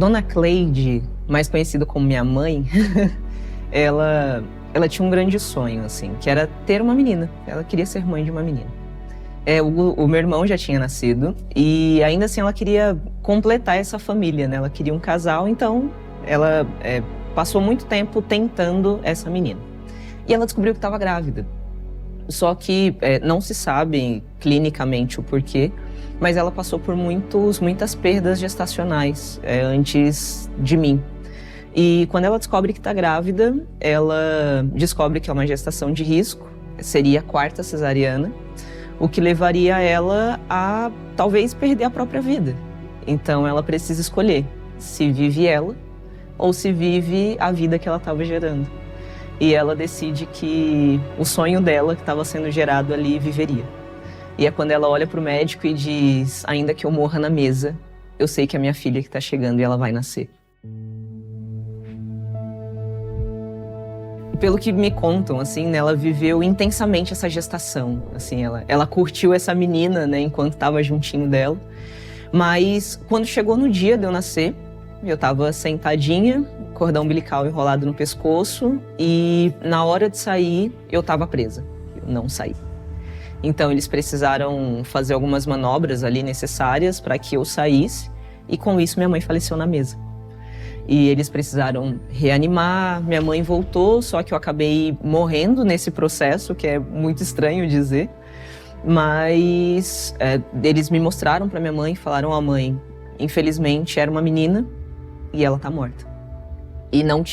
Dona Cleide, mais conhecida como minha mãe, ela tinha um grande sonho, assim, que era ter uma menina. Ela queria ser mãe de uma menina. O meu irmão já tinha nascido e ainda assim ela queria completar essa família, né? Ela queria um casal, então ela passou muito tempo tentando essa menina. E ela descobriu que estava grávida. Só que não se sabe clinicamente o porquê, mas ela passou por muitas perdas gestacionais antes de mim. E quando ela descobre que está grávida, ela descobre que é uma gestação de risco, seria a 4ª cesariana, o que levaria ela a talvez perder a própria vida. Então ela precisa escolher se vive ela ou se vive a vida que ela estava gerando. E ela decide que o sonho dela, que estava sendo gerado ali, viveria. E é quando ela olha para o médico e diz: ainda que eu morra na mesa, eu sei que é minha filha que está chegando e ela vai nascer. Pelo que me contam, assim, né, ela viveu intensamente essa gestação. Assim, ela curtiu essa menina, né, enquanto estava juntinho dela. Mas quando chegou no dia de eu nascer, eu estava sentadinha, cordão umbilical enrolado no pescoço, e na hora de sair, eu estava presa. Eu não saí. Então eles precisaram fazer algumas manobras ali necessárias para que eu saísse, e com isso minha mãe faleceu na mesa. E eles precisaram reanimar, minha mãe voltou, só que eu acabei morrendo nesse processo, que é muito estranho dizer. Mas eles me mostraram para minha mãe e falaram: ó, mãe, infelizmente era uma menina e ela tá morta. E não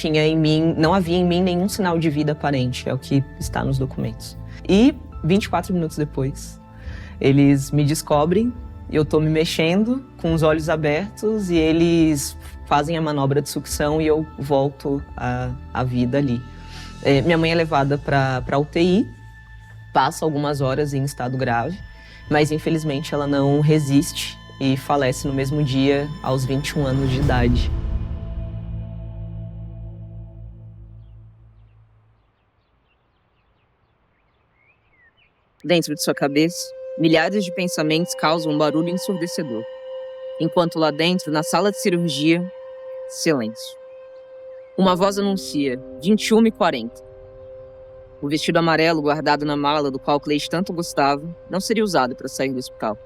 havia em mim nenhum sinal de vida aparente, é o que está nos documentos. E 24 minutos depois, eles me descobrem, eu tô me mexendo com os olhos abertos e eles fazem a manobra de sucção e eu volto à vida ali. Minha mãe é levada para UTI, passa algumas horas em estado grave, mas infelizmente ela não resiste e falece no mesmo dia, aos 21 anos de idade. Dentro de sua cabeça, milhares de pensamentos causam um barulho ensurdecedor. Enquanto lá dentro, na sala de cirurgia, silêncio. Uma voz anuncia: 21h40. O vestido amarelo guardado na mala do qual Cleide tanto gostava não seria usado para sair do hospital.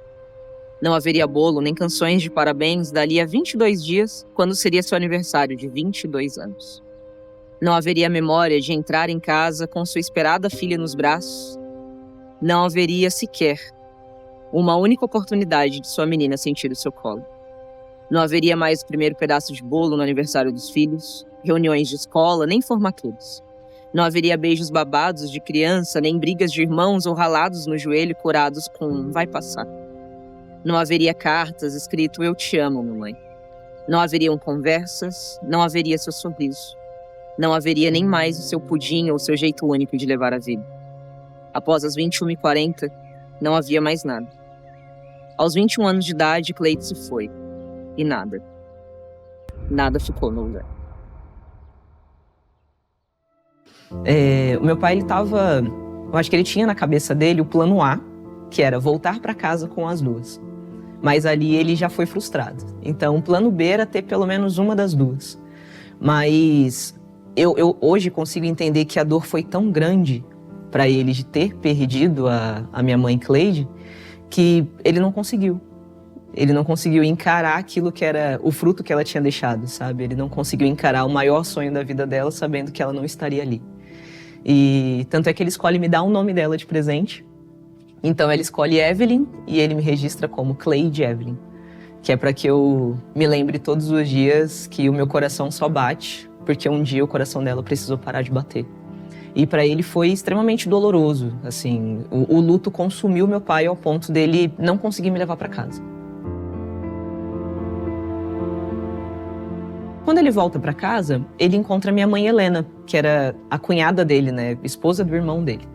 Não haveria bolo nem canções de parabéns dali a 22 dias, quando seria seu aniversário de 22 anos. Não haveria memória de entrar em casa com sua esperada filha nos braços. Não haveria sequer uma única oportunidade de sua menina sentir o seu colo. Não haveria mais o primeiro pedaço de bolo no aniversário dos filhos, reuniões de escola, nem formaturas. Não haveria beijos babados de criança, nem brigas de irmãos ou ralados no joelho curados com "vai passar". Não haveria cartas escrito "eu te amo, mamãe". Não haveriam conversas, não haveria seu sorriso. Não haveria nem mais o seu pudim ou o seu jeito único de levar a vida. Após as 21h40, não havia mais nada. Aos 21 anos de idade, Cleide se foi. E nada. Nada ficou no lugar. O meu pai, eu acho que ele tinha na cabeça dele o plano A, que era voltar para casa com as duas. Mas ali ele já foi frustrado. Então o plano B era ter pelo menos uma das duas. Mas eu hoje consigo entender que a dor foi tão grande para ele de ter perdido a minha mãe Cleide, que ele não conseguiu. Ele não conseguiu encarar aquilo que era o fruto que ela tinha deixado, sabe? Ele não conseguiu encarar o maior sonho da vida dela, sabendo que ela não estaria ali. E tanto é que ele escolhe me dar o nome dela de presente. Então ela escolhe Evelyn e ele me registra como Cleide Evelyn, que é para que eu me lembre todos os dias que o meu coração só bate porque um dia o coração dela precisou parar de bater. E para ele foi extremamente doloroso, assim, o luto consumiu meu pai ao ponto dele não conseguir me levar para casa. Quando ele volta para casa, ele encontra minha mãe Helena, que era a cunhada dele, né, esposa do irmão dele.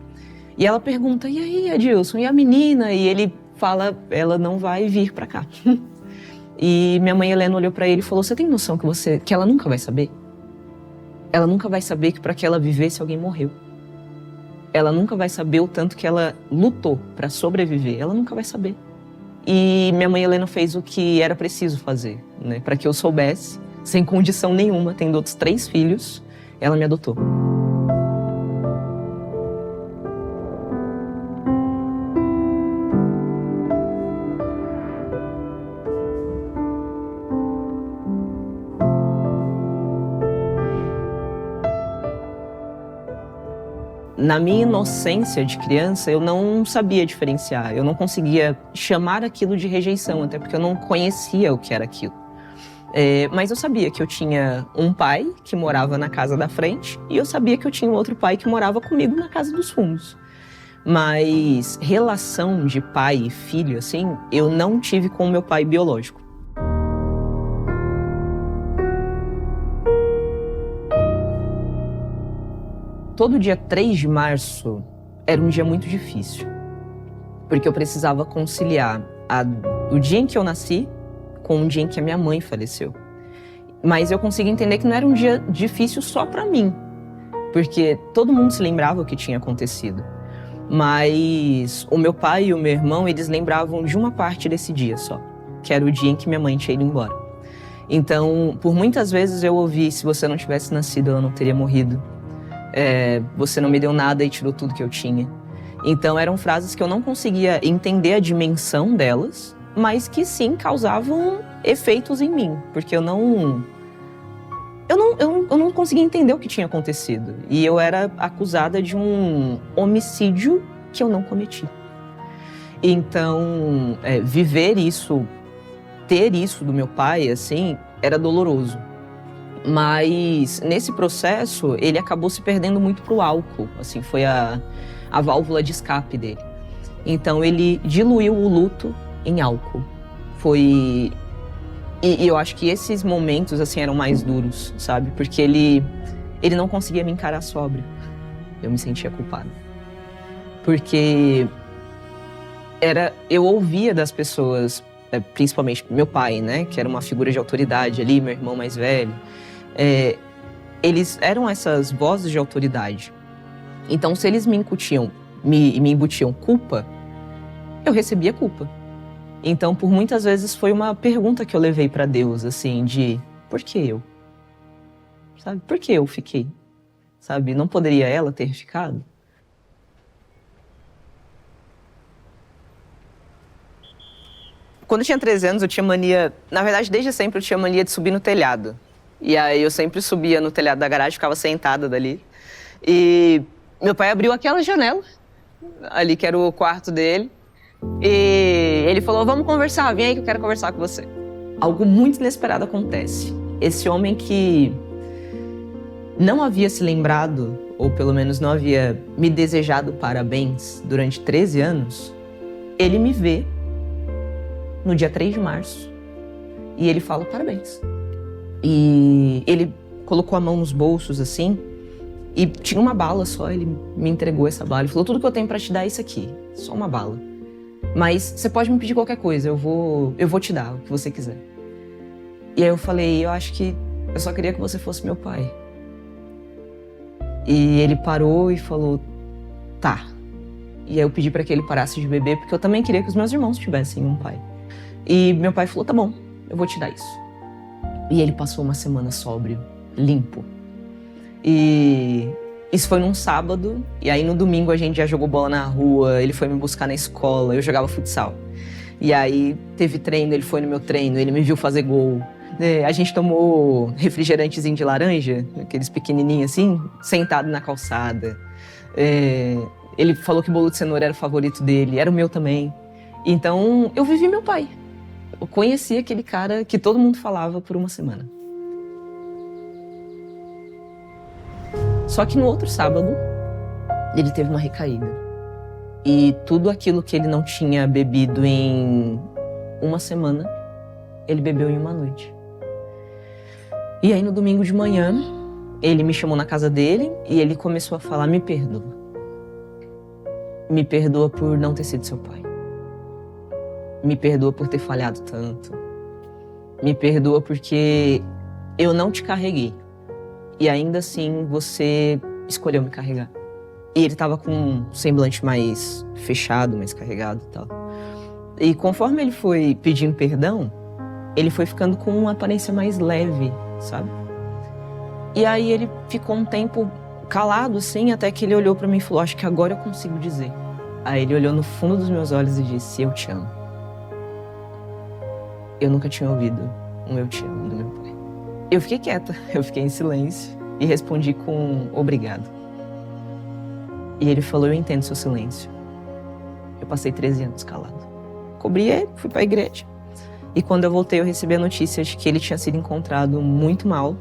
E ela pergunta: "E aí, Adilson, e a menina?" E ele fala: "Ela não vai vir para cá." E minha mãe Helena olhou para ele e falou: "Você tem noção que ela nunca vai saber? Ela nunca vai saber que para que ela vivesse alguém morreu. Ela nunca vai saber o tanto que ela lutou para sobreviver. Ela nunca vai saber." E minha mãe Helena fez o que era preciso fazer, né, para que eu soubesse sem condição nenhuma, tendo outros 3 filhos, ela me adotou. Na minha inocência de criança, eu não sabia diferenciar, eu não conseguia chamar aquilo de rejeição, até porque eu não conhecia o que era aquilo. Mas eu sabia que eu tinha um pai que morava na casa da frente e eu sabia que eu tinha um outro pai que morava comigo na casa dos fundos. Mas relação de pai e filho, assim, eu não tive com o meu pai biológico. Todo dia 3 de março era um dia muito difícil, porque eu precisava conciliar o dia em que eu nasci com o dia em que a minha mãe faleceu. Mas eu consegui entender que não era um dia difícil só para mim, porque todo mundo se lembrava o que tinha acontecido. Mas o meu pai e o meu irmão, eles lembravam de uma parte desse dia só, que era o dia em que minha mãe tinha ido embora. Então, por muitas vezes eu ouvi: se você não tivesse nascido, ela não teria morrido. Você não me deu nada e tirou tudo que eu tinha. Então eram frases que eu não conseguia entender a dimensão delas, mas que sim causavam efeitos em mim, porque eu não conseguia entender o que tinha acontecido. E eu era acusada de um homicídio que eu não cometi. Então, viver isso, ter isso do meu pai, assim, era doloroso. Mas nesse processo, ele acabou se perdendo muito pro álcool, assim, foi a válvula de escape dele. Então ele diluiu o luto em álcool. E eu acho que esses momentos, assim, eram mais duros, sabe? Porque ele não conseguia me encarar sóbrio. Eu me sentia culpada. Porque eu ouvia das pessoas, principalmente meu pai, né? Que era uma figura de autoridade ali, meu irmão mais velho. Eles eram essas vozes de autoridade. Então, se eles me embutiam culpa, eu recebia culpa. Então, por muitas vezes foi uma pergunta que eu levei para Deus, assim, de por que eu? Sabe? Por que eu fiquei? Sabe? Não poderia ela ter ficado? Quando eu tinha 13 anos, eu tinha mania... Na verdade, desde sempre eu tinha mania de subir no telhado. E aí eu sempre subia no telhado da garagem, ficava sentada dali. E meu pai abriu aquela janela, ali que era o quarto dele. E ele falou: vamos conversar, vem aí que eu quero conversar com você. Algo muito inesperado acontece. Esse homem que não havia se lembrado, ou pelo menos não havia me desejado parabéns durante 13 anos, ele me vê no dia 3 de março e ele fala parabéns. E ele colocou a mão nos bolsos, assim, e tinha uma bala só, ele me entregou essa bala. Ele falou: tudo que eu tenho pra te dar é isso aqui, só uma bala. Mas você pode me pedir qualquer coisa, eu vou te dar o que você quiser. E aí eu falei: eu acho que eu só queria que você fosse meu pai. E ele parou e falou: tá. E aí eu pedi pra que ele parasse de beber, porque eu também queria que os meus irmãos tivessem um pai. E meu pai falou: tá bom, eu vou te dar isso. E ele passou uma semana sóbrio, limpo. E isso foi num sábado, e aí no domingo a gente já jogou bola na rua, ele foi me buscar na escola, eu jogava futsal. E aí teve treino, ele foi no meu treino, ele me viu fazer gol. A gente tomou refrigerantezinho de laranja, aqueles pequenininhos assim, sentado na calçada. Ele falou que bolo de cenoura era o favorito dele, era o meu também. Então eu vivi meu pai. Eu conheci aquele cara que todo mundo falava por uma semana. Só que no outro sábado, ele teve uma recaída. E tudo aquilo que ele não tinha bebido em uma semana, ele bebeu em uma noite. E aí no domingo de manhã, ele me chamou na casa dele e ele começou a falar: me perdoa. Me perdoa por não ter sido seu pai. Me perdoa por ter falhado tanto. Me perdoa porque eu não te carreguei. E ainda assim você escolheu me carregar. E ele tava com um semblante mais fechado, mais carregado e tal. E conforme ele foi pedindo perdão, ele foi ficando com uma aparência mais leve, sabe? E aí ele ficou um tempo calado, assim, até que ele olhou pra mim e falou, acho que agora eu consigo dizer. Aí ele olhou no fundo dos meus olhos e disse, eu te amo. Eu nunca tinha ouvido um eu te amo do meu pai. Eu fiquei quieta, eu fiquei em silêncio e respondi com obrigado. E ele falou, eu entendo seu silêncio. Eu passei 13 anos calado. Cobri ele, fui pra igreja. E quando eu voltei, eu recebi a notícia de que ele tinha sido encontrado muito mal.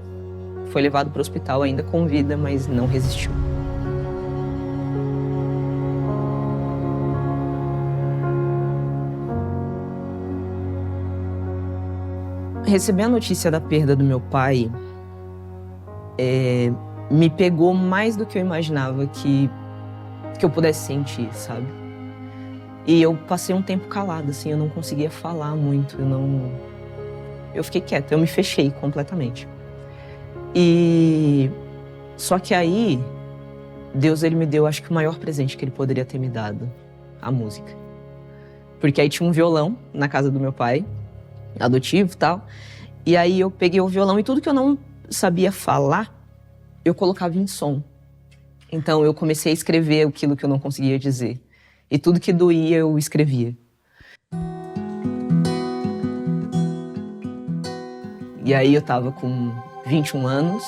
Foi levado para o hospital ainda com vida, mas não resistiu. Receber a notícia da perda do meu pai me pegou mais do que eu imaginava que eu pudesse sentir, sabe? E eu passei um tempo calada, assim, eu não conseguia falar muito, eu fiquei quieta, eu me fechei completamente. E só que aí, Deus, ele me deu, acho que o maior presente que ele poderia ter me dado, a música. Porque aí tinha um violão na casa do meu pai, adotivo e tal, e aí eu peguei o violão e tudo que eu não sabia falar, eu colocava em som. Então eu comecei a escrever aquilo que eu não conseguia dizer. E tudo que doía eu escrevia. E aí eu tava com 21 anos,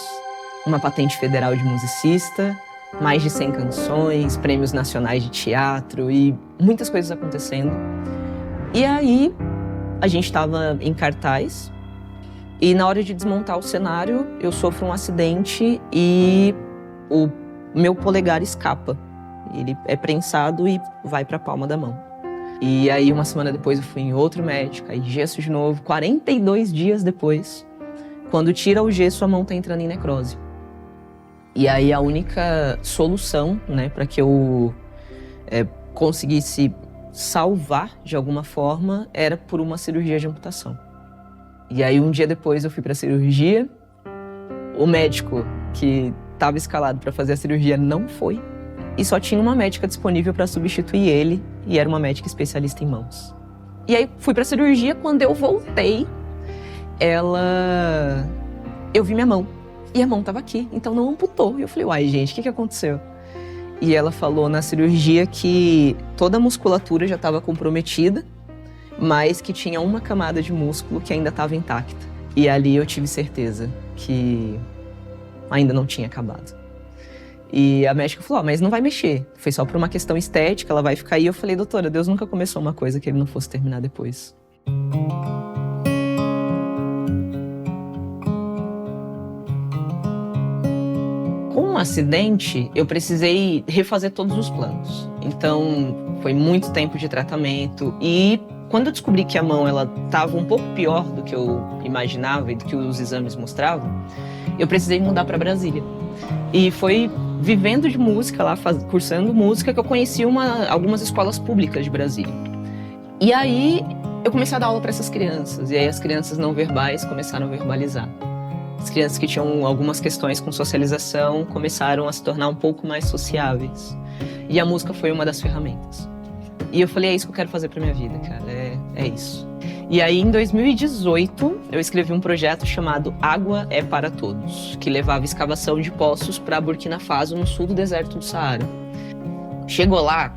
uma patente federal de musicista, mais de 100 canções, prêmios nacionais de teatro e muitas coisas acontecendo. E aí a gente tava em cartaz e na hora de desmontar o cenário eu sofro um acidente e o meu polegar escapa. Ele é prensado e vai pra palma da mão. E aí, uma semana depois, eu fui em outro médico, aí gesso de novo. 42 dias depois, quando tira o gesso, a mão tá entrando em necrose. E aí, a única solução, né, pra que eu conseguisse salvar de alguma forma, era por uma cirurgia de amputação. E aí, um dia depois, eu fui pra cirurgia. O médico que estava escalado pra fazer a cirurgia não foi. E só tinha uma médica disponível para substituir ele, e era uma médica especialista em mãos. E aí fui pra cirurgia, quando eu voltei, eu vi minha mão, e a mão tava aqui, então não amputou. E eu falei, uai gente, o que aconteceu? E ela falou na cirurgia que toda a musculatura já estava comprometida, mas que tinha uma camada de músculo que ainda estava intacta. E ali eu tive certeza que ainda não tinha acabado. E a médica falou, mas não vai mexer. Foi só por uma questão estética, ela vai ficar aí. Eu falei, doutora, Deus nunca começou uma coisa que ele não fosse terminar depois. Com um acidente, eu precisei refazer todos os planos. Então, foi muito tempo de tratamento. E quando eu descobri que a mão estava um pouco pior do que eu imaginava e do que os exames mostravam, eu precisei mudar para Brasília. E foi vivendo de música lá, cursando música, que eu conheci algumas escolas públicas de Brasília. E aí eu comecei a dar aula para essas crianças, e aí as crianças não verbais começaram a verbalizar. As crianças que tinham algumas questões com socialização começaram a se tornar um pouco mais sociáveis. E a música foi uma das ferramentas. E eu falei, é isso que eu quero fazer para minha vida, cara, é isso. E aí, em 2018, eu escrevi um projeto chamado Água é para Todos, que levava escavação de poços para Burkina Faso, no sul do deserto do Saara. Chegou lá,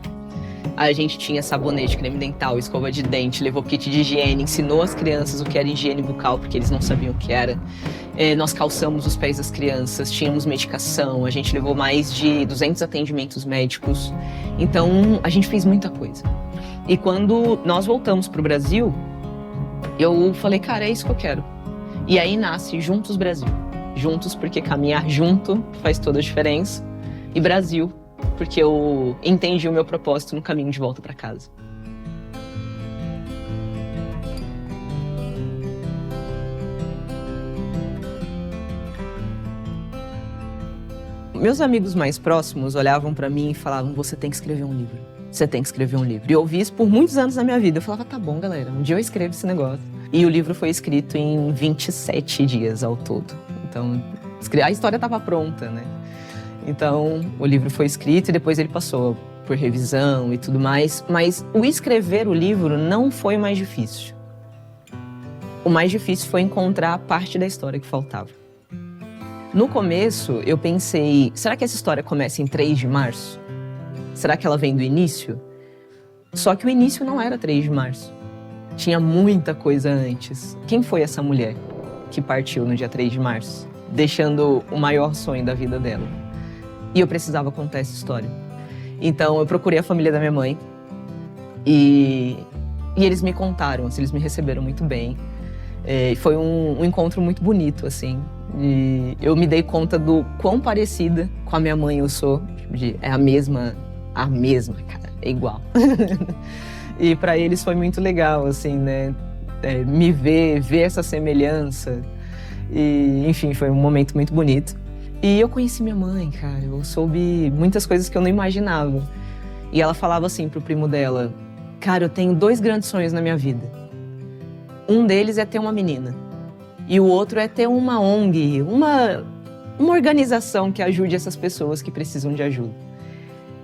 a gente tinha sabonete, creme dental, escova de dente, levou kit de higiene, ensinou as crianças o que era higiene bucal, porque eles não sabiam o que era. Nós calçamos os pés das crianças, tínhamos medicação, a gente levou mais de 200 atendimentos médicos. Então, a gente fez muita coisa. E quando nós voltamos para o Brasil, eu falei, cara, é isso que eu quero. E aí nasce Juntos Brasil. Juntos porque caminhar junto faz toda a diferença. E Brasil porque eu entendi o meu propósito no caminho de volta para casa. Meus amigos mais próximos olhavam para mim e falavam, você tem que escrever um livro. Você tem que escrever um livro. E eu ouvi isso por muitos anos na minha vida. Eu falava, tá bom, galera, um dia eu escrevo esse negócio. E o livro foi escrito em 27 dias ao todo. Então, a história estava pronta, né? Então, o livro foi escrito e depois ele passou por revisão e tudo mais. Mas o escrever o livro não foi o mais difícil. O mais difícil foi encontrar a parte da história que faltava. No começo, eu pensei, será que essa história começa em 3 de março? Será que ela vem do início? Só que o início não era 3 de março. Tinha muita coisa antes. Quem foi essa mulher que partiu no dia 3 de março, deixando o maior sonho da vida dela? E eu precisava contar essa história. Então eu procurei a família da minha mãe e eles me contaram, assim, eles me receberam muito bem. Foi um encontro muito bonito, assim. E eu me dei conta do quão parecida com a minha mãe eu sou. É a mesma, cara, é igual. E para eles foi muito legal, assim, né? Me ver essa semelhança. E, enfim, foi um momento muito bonito. E eu conheci minha mãe, cara. Eu soube muitas coisas que eu não imaginava. E ela falava assim pro primo dela: cara, eu tenho 2 grandes sonhos na minha vida. Um deles é ter uma menina. E o outro é ter uma ONG, uma organização que ajude essas pessoas que precisam de ajuda.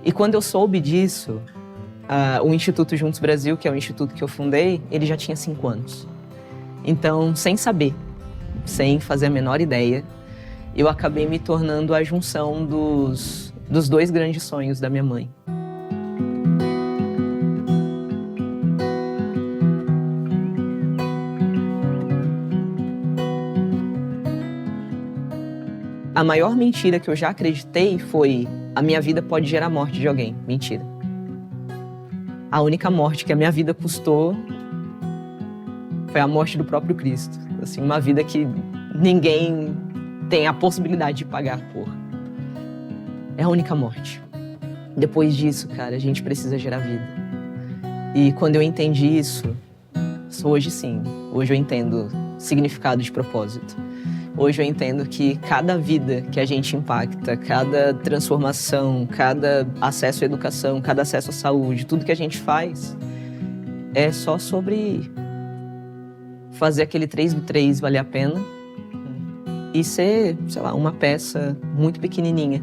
E quando eu soube disso, o Instituto Juntos Brasil, que é o instituto que eu fundei, ele já tinha 5 anos. Então, sem saber, sem fazer a menor ideia, eu acabei me tornando a junção dos 2 grandes sonhos da minha mãe. A maior mentira que eu já acreditei foi: a minha vida pode gerar a morte de alguém. Mentira. A única morte que a minha vida custou foi a morte do próprio Cristo. Assim, uma vida que ninguém tem a possibilidade de pagar por. É a única morte. Depois disso, cara, a gente precisa gerar vida. E quando eu entendi isso, hoje sim, hoje eu entendo significado de propósito. Hoje eu entendo que cada vida que a gente impacta, cada transformação, cada acesso à educação, cada acesso à saúde, tudo que a gente faz é só sobre fazer aquele 3 do 3 valer a pena e ser, sei lá, uma peça muito pequenininha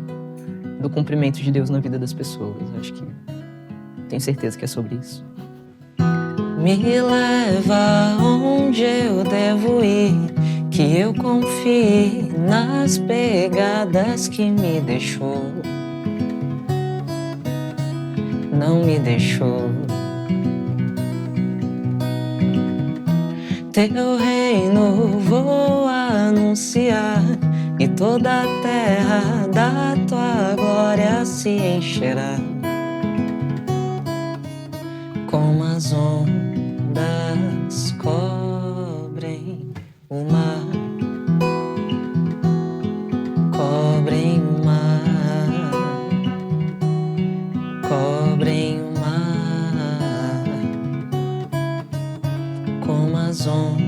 do cumprimento de Deus na vida das pessoas. Acho que tenho certeza que é sobre isso. Me leva onde eu devo ir, que eu confie nas pegadas que me deixou, não me deixou. Teu reino vou anunciar, e toda a terra da tua glória se encherá, como as ondas cobrem o mar, cobrem o mar, cobrem o mar, como as ondas